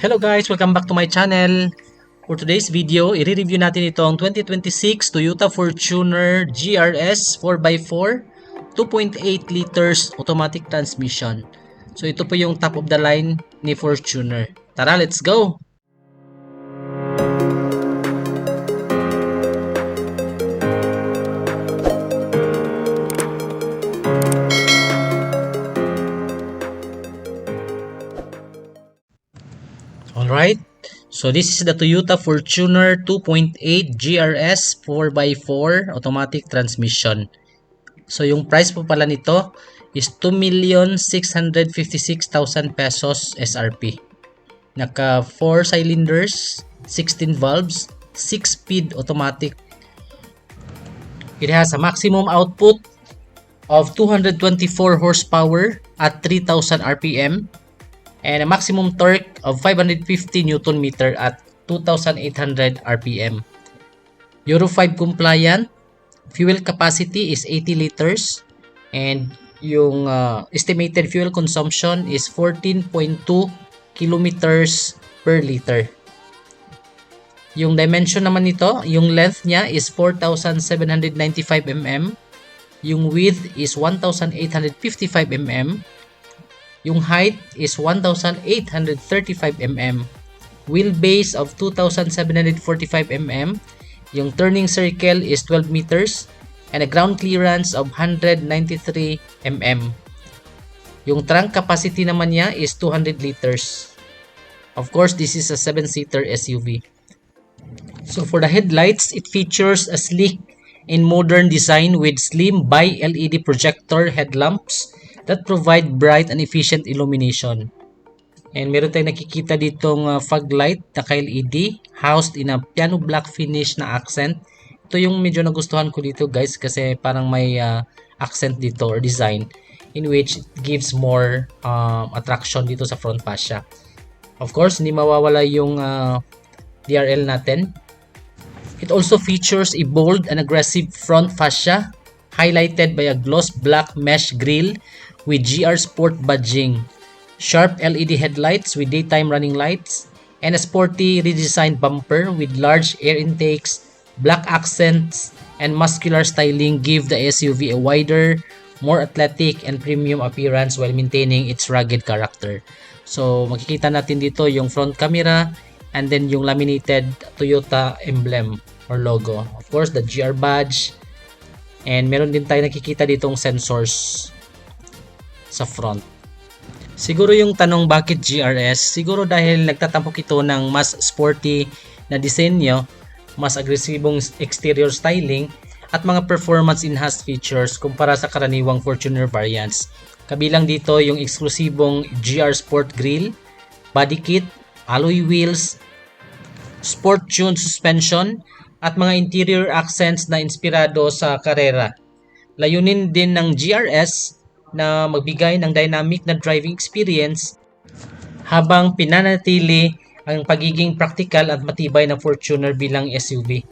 Hello guys! Welcome back to my channel. For today's video, i-review natin itong 2026 Toyota Fortuner GRS 4x4 2.8 liters automatic transmission. So ito po yung top of the line ni Fortuner. Tara, let's go! Alright, so this is the Toyota Fortuner 2.8 GRS 4x4 automatic transmission. So yung price po pala nito is 2,656,000 pesos SRP. Naka 4 cylinders, 16 valves, 6-speed automatic. It has a maximum output of 224 horsepower at 3,000 RPM and a maximum torque of 550 Newton meter at 2,800 RPM. Euro 5 compliant. Fuel capacity is 80 liters and yung estimated fuel consumption is 14.2 kilometers per liter. Yung dimension naman nito, yung length niya is 4,795 mm, yung width is 1,855 mm, yung height is 1,835 mm, wheelbase of 2,745 mm, yung turning circle is 12 meters, and a ground clearance of 193 mm. Yung trunk capacity naman niya is 200 liters. Of course, this is a 7-seater SUV. So for the headlights, it features a sleek and modern design with slim bi-LED projector headlamps that provide bright and efficient illumination. And meron tayong nakikita ditong fog light na ka-LED housed in a piano black finish na accent. Ito yung medyo nagustuhan ko dito guys kasi parang may accent dito or design in which it gives more attraction dito sa front fascia. Of course, hindi mawawala yung DRL natin. It also features a bold and aggressive front fascia highlighted by a gloss black mesh grille with GR Sport badging, sharp LED headlights with daytime running lights, and a sporty redesigned bumper with large air intakes. Black accents and muscular styling give the SUV a wider, more athletic and premium appearance while maintaining its rugged character. So makikita natin dito yung front camera and then yung laminated Toyota emblem or logo. Of course, the GR badge, and meron din tayo nakikita ditong sensors sa front. Siguro yung tanong bakit GRS, siguro dahil nagtatampok ito ng mas sporty na disenyo, mas agresibong exterior styling, at mga performance enhanced features kumpara sa karaniwang Fortuner variants. Kabilang dito yung eksklusibong GR Sport Grille, body kit, alloy wheels, sport tuned suspension, at mga interior accents na inspirado sa karera. Layunin din ng GRS na magbigay ng dynamic na driving experience habang pinanatili ang pagiging practical at matibay na Fortuner bilang SUV.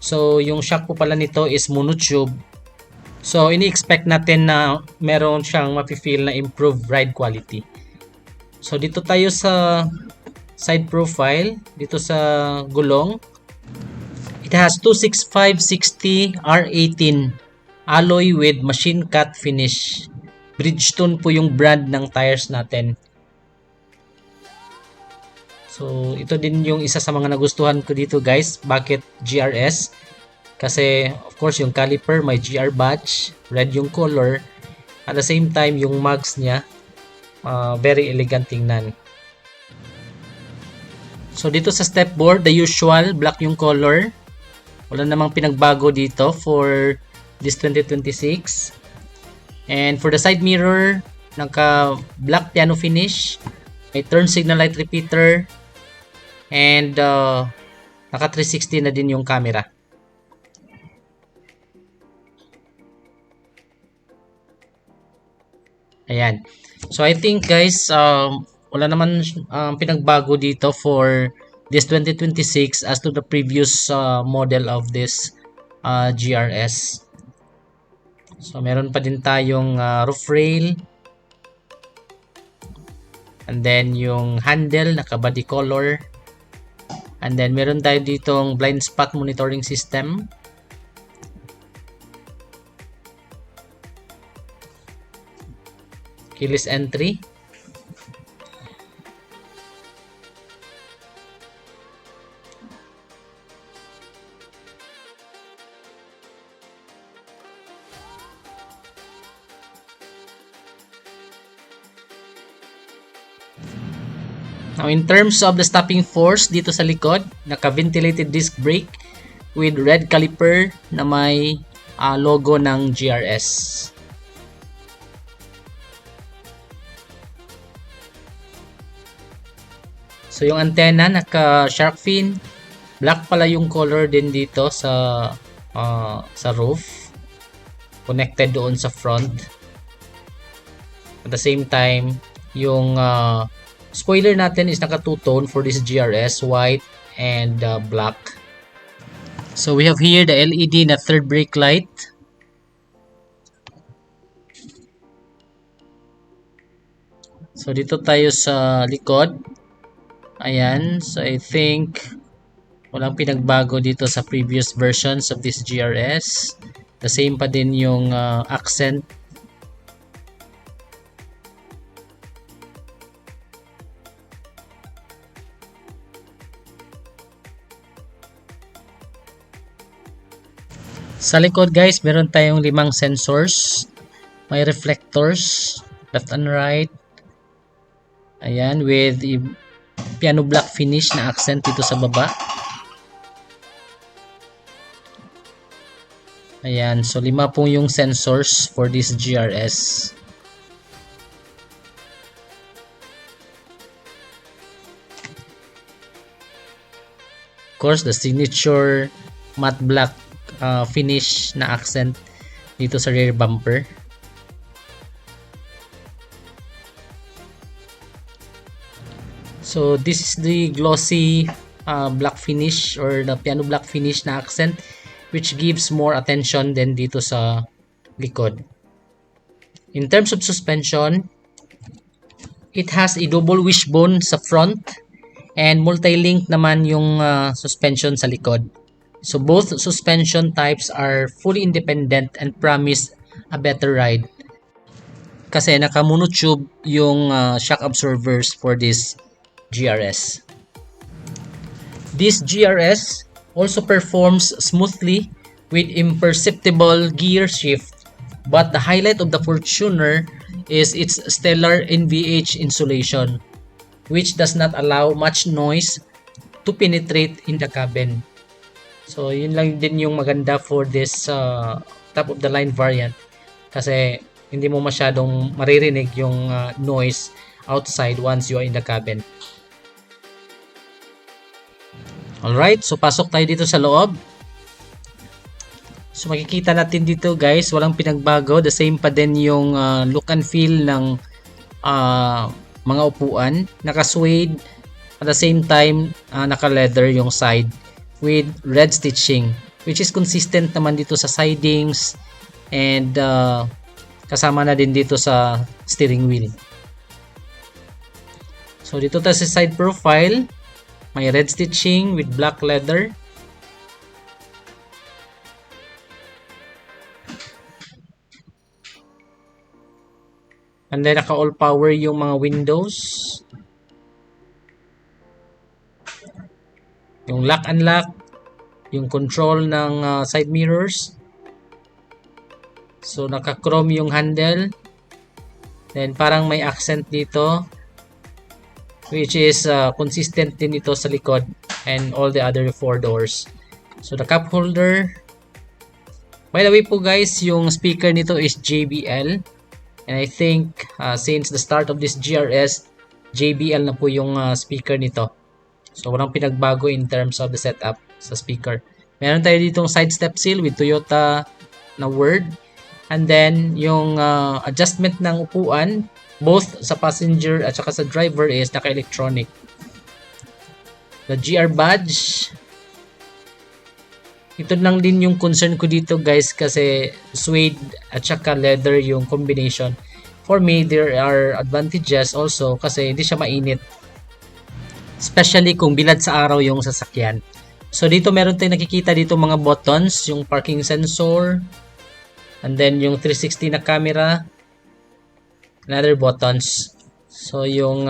So, yung shock po pala nito is monotube. So, ini-expect natin na meron siyang mafe-feel na improved ride quality. So, dito tayo sa side profile, dito sa gulong. It has 265/60 R18 alloy with machine cut finish. Bridgestone po yung brand ng tires natin. So, ito din yung isa sa mga nagustuhan ko dito guys. Bakit GRS? Kasi, of course, yung caliper may GR badge. Red yung color. At the same time, yung mugs niya, very elegant tingnan. So, dito sa step board, the usual, black yung color. Wala namang pinagbago dito for this 2026. And for the side mirror, naka black piano finish, may turn signal light repeater, and naka 360 na din yung camera. Ayan. So I think guys, wala naman pinagbago dito for this 2026 as to the previous model of this GRS. So meron pa din tayong roof rail. And then yung handle naka body color. And then meron tayo ditong blind spot monitoring system. Keyless entry. Now, in terms of the stopping force dito sa likod, naka-ventilated disc brake with red caliper na may logo ng GRS. So, yung antenna, naka-shark fin. Black pala yung color din dito sa roof. Connected doon sa front. At the same time, yung spoiler natin is naka two-tone for this GRS, white and black. So we have here the LED na third brake light. So dito tayo sa likod. Ayan, so I think walang pinagbago dito sa previous versions of this GRS. The same pa din yung accent. Sa likod guys, meron tayong 5 sensors. May reflectors, left and right. Ayan, with piano black finish na accent dito sa baba. Ayan, so 5 po yung sensors for this GRS. Of course, the signature matte black finish na accent dito sa rear bumper. So this is the glossy black finish or the piano black finish na accent, which gives more attention than dito sa likod. In terms of suspension, it has a double wishbone sa front and multi-link naman yung suspension sa likod. So both suspension types are fully independent and promise a better ride. Kasi naka-monotube yung shock absorbers for this GRS. This GRS also performs smoothly with imperceptible gear shift, but the highlight of the Fortuner is its stellar NVH insulation, which does not allow much noise to penetrate in the cabin. So, yun lang din yung maganda for this top of the line variant, kasi hindi mo masyadong maririnig yung noise outside once you are in the cabin. Alright, so pasok tayo dito sa loob. So makikita natin dito guys, walang pinagbago. The same pa din yung look and feel ng mga upuan. Naka-suede, at the same time naka-leather yung side with red stitching, which is consistent naman dito sa sidings and kasama na din dito sa steering wheel. So dito tayo sa side profile, may red stitching with black leather. And then naka all power yung mga windows. Yung lock and lock, yung control ng side mirrors. So naka chrome yung handle. Then parang may accent dito, which is consistent din ito sa likod and all the other 4 doors. So the cup holder. By the way po guys, yung speaker nito is JBL. And I think since the start of this GRS, JBL na po yung speaker nito. So walang pinagbago in terms of the setup sa speaker. Meron tayo ditong side step seal with Toyota na word. And then yung adjustment ng upuan, both sa passenger at saka sa driver, is naka-electronic. The GR badge, ito lang din yung concern ko dito guys, kasi suede at saka leather yung combination. for me, there are advantages also kasi hindi siya mainit. Especially kung bilad sa araw yung sasakyan. So dito meron tayong nakikita dito mga buttons, yung parking sensor, and then yung 360 na camera, and other buttons. So yung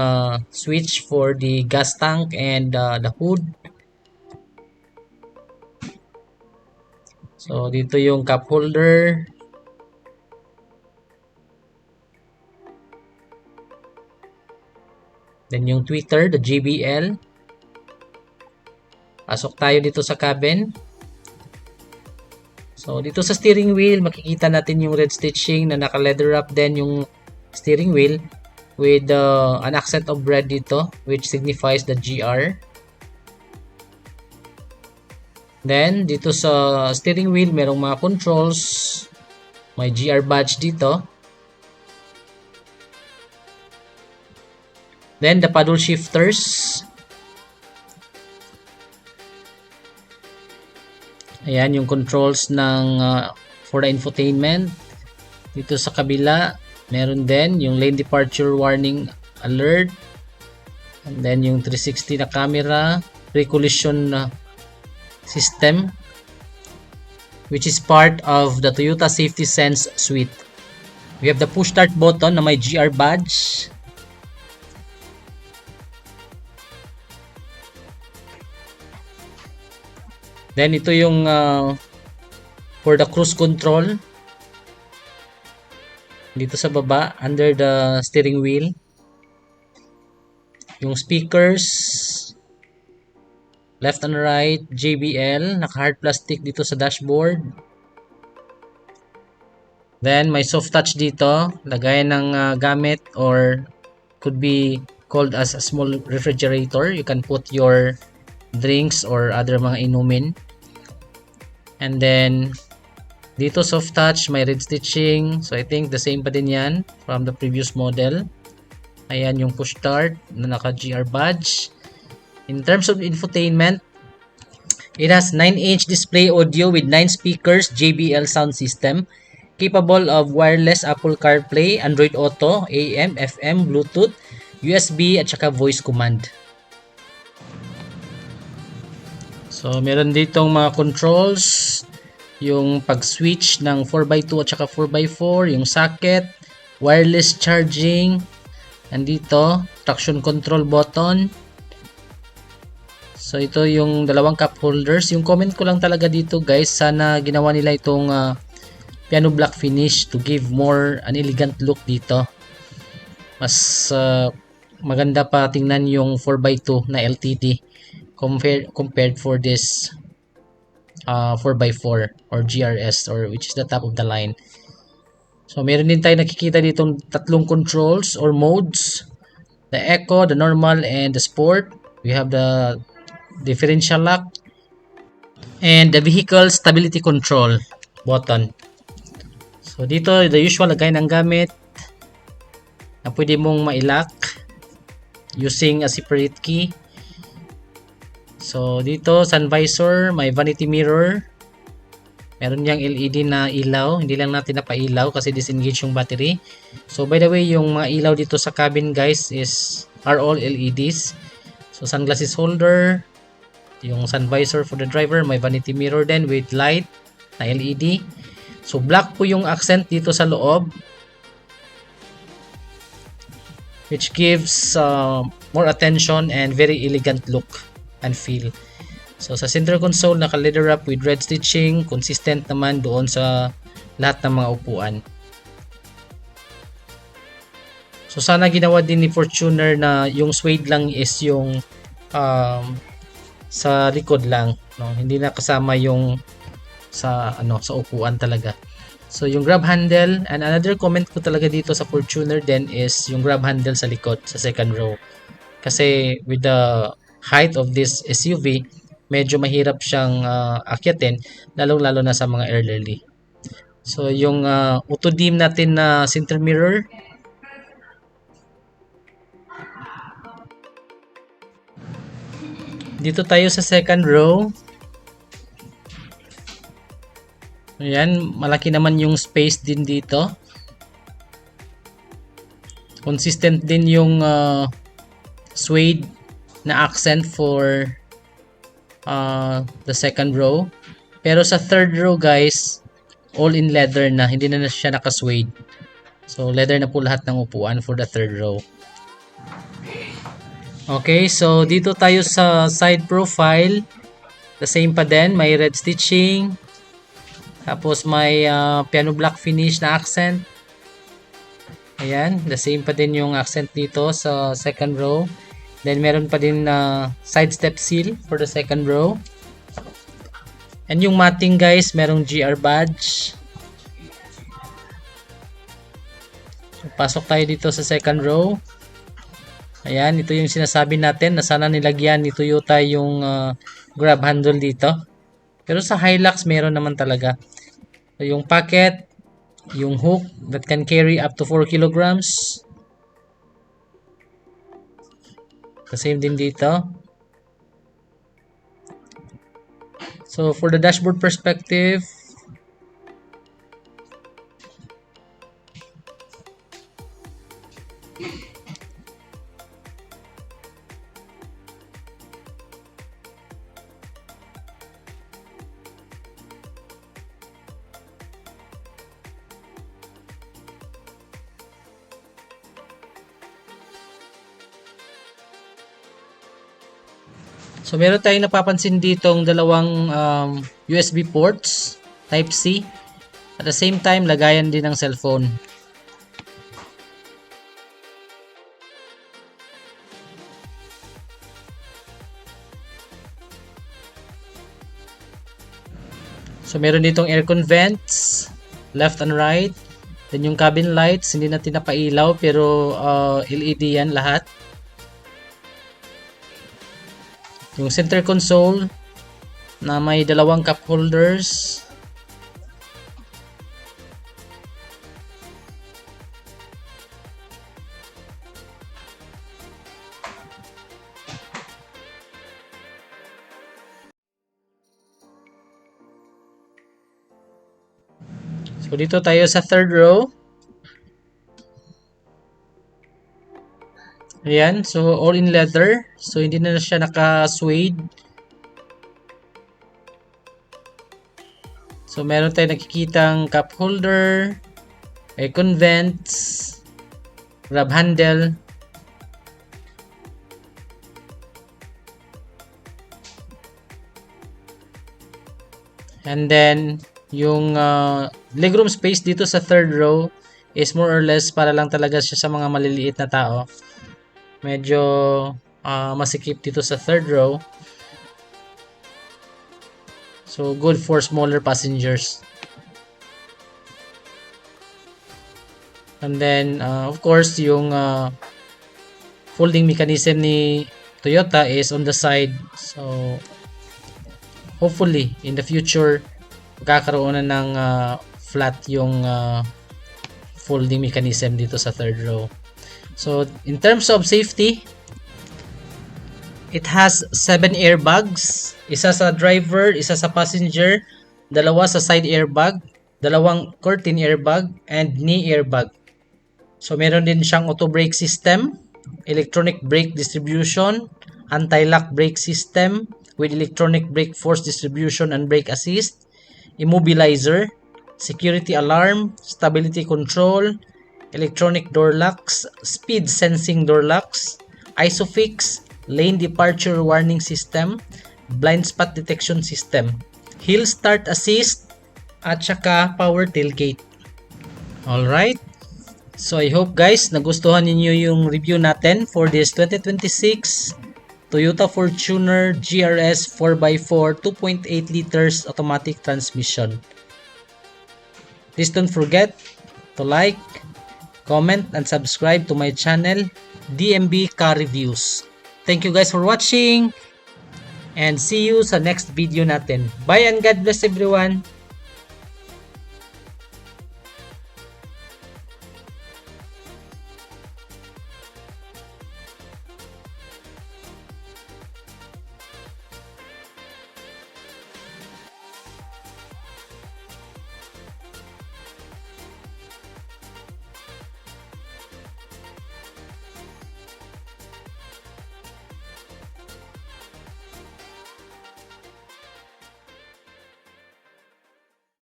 switch for the gas tank and the hood. So dito yung cup holder. Then yung tweeter, the JBL. Pasok tayo dito sa cabin. So dito sa steering wheel, makikita natin yung red stitching na naka-leather wrap din yung steering wheel with an accent of red dito which signifies the GR. Then dito sa steering wheel, merong mga controls. May GR badge dito. Then the paddle shifters. Ayan yung controls ng for the infotainment. Dito sa kabila, meron din yung lane departure warning alert. And then yung 360 na camera, pre-collision system which is part of the Toyota Safety Sense suite. We have the push start button na may GR badge. Then ito yung for the cruise control. Dito sa baba, under the steering wheel. Yung speakers, left and right, JBL, naka-hard plastic dito sa dashboard. Then may soft touch dito, lagayan ng gamit or could be called as a small refrigerator. You can put your drinks or other mga inumin. And then dito soft touch, may red stitching. So I think the same pa din yan from the previous model. Ayan yung push start na naka GR badge. In terms of infotainment, it has 9-inch display audio with 9 speakers, JBL sound system, capable of wireless Apple CarPlay, Android Auto, AM, FM, Bluetooth, USB at saka voice command. So meron ditong mga controls, yung pag-switch ng 4x2 at saka 4x4, yung socket, wireless charging, andito, traction control button. So ito yung dalawang cup holders. Yung comment ko lang talaga dito guys, sana ginawa nila itong piano black finish to give more an elegant look dito. Mas maganda pa tingnan yung 4x2 na LTD compared for this 4x4 or GRS or which is the top of the line. So meron din tayo nakikita ditong tatlong controls or modes, the eco, the normal and the sport. We have the differential lock and the vehicle stability control button. So dito the usual lagay ng gamit na pwede mong ma-lock using a separate key. So dito sun visor, may vanity mirror, meron niyang LED na ilaw, hindi lang natin napailaw kasi disengage yung battery. So by the way, yung mga ilaw dito sa cabin guys are all LEDs. So sunglasses holder, yung sun visor for the driver, may vanity mirror din with light na LED. So black po yung accent dito sa loob, which gives more attention and very elegant look and feel. So sa center console, naka leather wrap with red stitching, consistent naman doon sa lahat ng mga upuan. So sana ginawa din ni Fortuner na yung suede lang is yung sa likod lang, no? Hindi na kasama yung sa sa upuan talaga. So yung grab handle, and another comment ko talaga dito sa Fortuner din is yung grab handle sa likod sa second row. Kasi with the height of this SUV, medyo mahirap siyang akyatin, lalo na sa mga elderly. So yung auto dim natin na center mirror, dito tayo sa second row. Ayan, malaki naman yung space din dito. Consistent din yung suede na accent for the second row. Pero sa third row guys, all in leather na, hindi na siya naka-suede. So leather na po lahat ng upuan for the third row. Okay, so dito tayo sa side profile. The same pa din, may red stitching. Tapos may piano black finish na accent. Ayan, the same pa din yung accent dito sa second row. Then meron pa din side step seal for the second row. And yung matting guys, merong GR badge. So, pasok tayo dito sa second row. Ayan, ito yung sinasabi natin na sana nilagyan ni Toyota yung grab handle dito. Pero sa Hilux meron naman talaga. So, yung pocket, yung hook that can carry up to 4 kilograms. The same din dito. So for the dashboard perspective, so meron tayong napapansin ditong dalawang USB ports, Type-C. At the same time, lagayan din ng cellphone. So meron ditong aircon vents, left and right. Then yung cabin lights, hindi natin napailaw pero LED yan lahat. Yung center console na may dalawang cup holders. So dito tayo sa third row. Ayan, so all in leather. So hindi na siya naka-suede. So meron tayong nakikitang cup holder, aircon vents, grab handle. And then yung legroom space dito sa third row is more or less para lang talaga siya sa mga maliliit na tao. Medyo masikip dito sa third row. So good for smaller passengers. And then of course yung folding mechanism ni Toyota is on the side. So hopefully in the future magkakaroon na ng flat yung folding mechanism dito sa third row. So in terms of safety, it has 7 airbags, isa sa driver, isa sa passenger, dalawa sa side airbag, dalawang curtain airbag, and knee airbag. So meron din siyang auto brake system, electronic brake distribution, anti-lock brake system with electronic brake force distribution and brake assist, immobilizer, security alarm, stability control, electronic door locks, speed sensing door locks, ISOFIX, lane departure warning system, blind spot detection system, hill start assist, at saka power tailgate. Alright, so I hope guys nagustuhan ninyo yung review natin for this 2026 Toyota Fortuner GRS 4x4 2.8 liters automatic transmission. Please don't forget to like, comment, and subscribe to my channel, DMB Car Reviews. Thank you guys for watching and see you sa next video natin. Bye and God bless everyone!